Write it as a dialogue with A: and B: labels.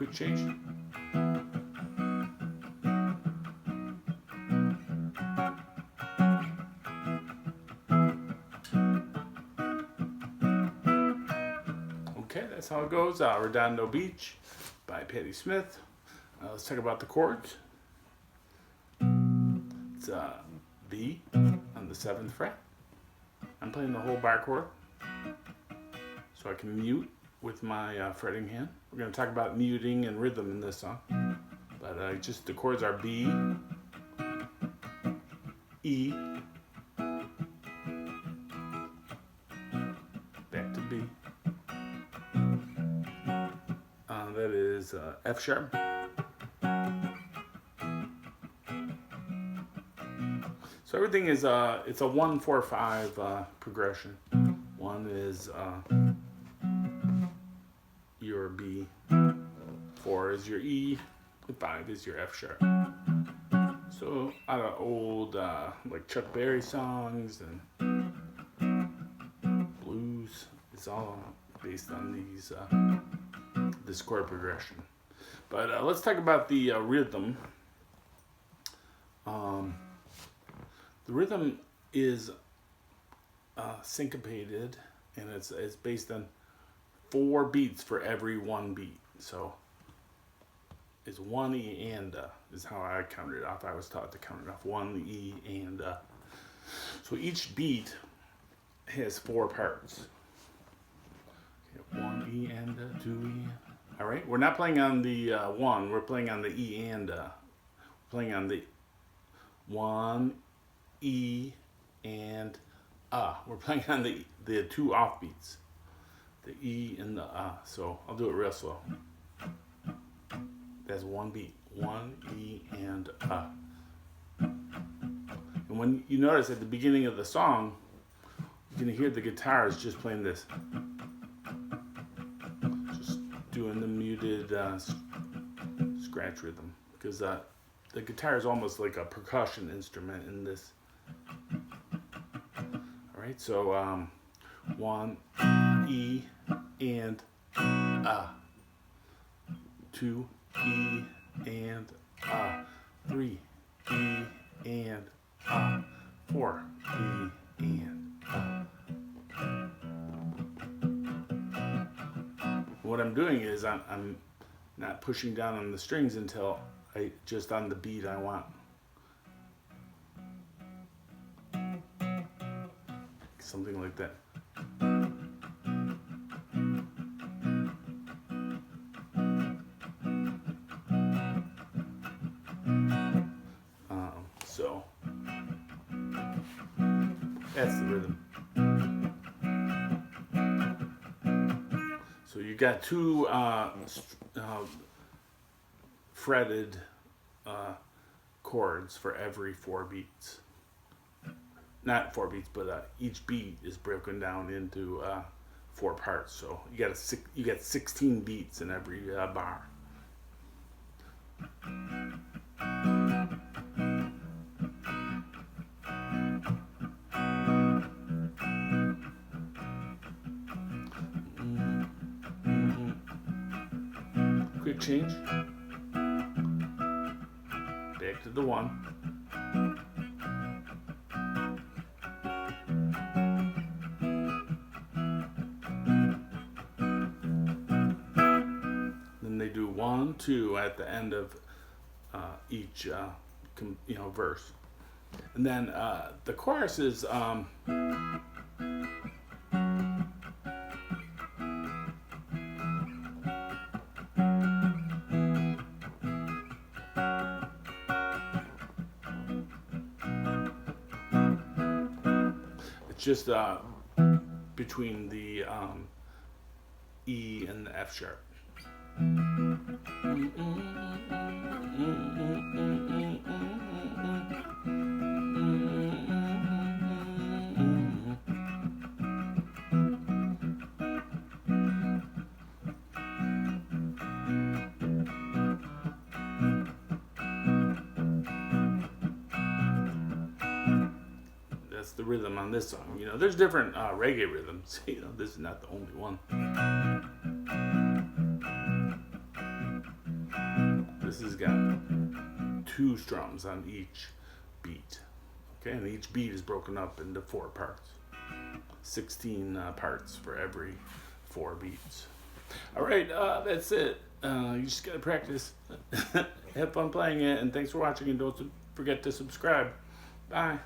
A: quick change. Okay, that's how it goes. Redondo Beach by Patti Smith. Let's talk about the chords. It's B on the 7th fret. I'm playing the whole bar chord, so I can mute with my fretting hand. We're going to talk about muting and rhythm in this song. But just the chords are B, E, back to B. That is F sharp. So everything is it's a 1, 4, 5 progression. 1 is your B, 4 is your E, 5 is your F sharp. So out of old like Chuck Berry songs and blues, it's all based on these this chord progression. But let's talk about the rhythm. The rhythm is syncopated, and it's based on 4 beats for every 1 beat. So it's 1 E and is how I counted it off. I was taught to count it off 1 E and so each beat has 4 parts. Okay, 1 E and 2 E. All right, we're not playing on the 1. We're playing on the E and playing on the 1 E and we're playing on the 2 offbeats, the E and the So I'll do it real slow. That's 1 beat, 1 E and And when you notice at the beginning of the song, you can hear the guitars just playing this, just doing the muted scratch rhythm, because the guitar is almost like a percussion instrument in this. All right, so 1 E and 2 E and 3 E and 4 E and What I'm doing is I'm not pushing down on the strings until I just on the beat I want. Something like that. So that's the rhythm. So you got 2 fretted chords for every 4 beats. Not 4 beats, but each beat is broken down into 4 parts. So you got 16 beats in every bar. Quick change. Back to the 1. Then they do 1, 2 at the end of each verse, and then the chorus is just between the E and the F sharp. That's the rhythm on this song. You know, there's different reggae rhythms. You know, this is not the only one. This has got 2 strums on each beat. Okay, and each beat is broken up into 4 parts. 16 parts for every 4 beats. Alright, that's it. You just gotta practice. Have fun playing it, and thanks for watching, and don't forget to subscribe. Bye.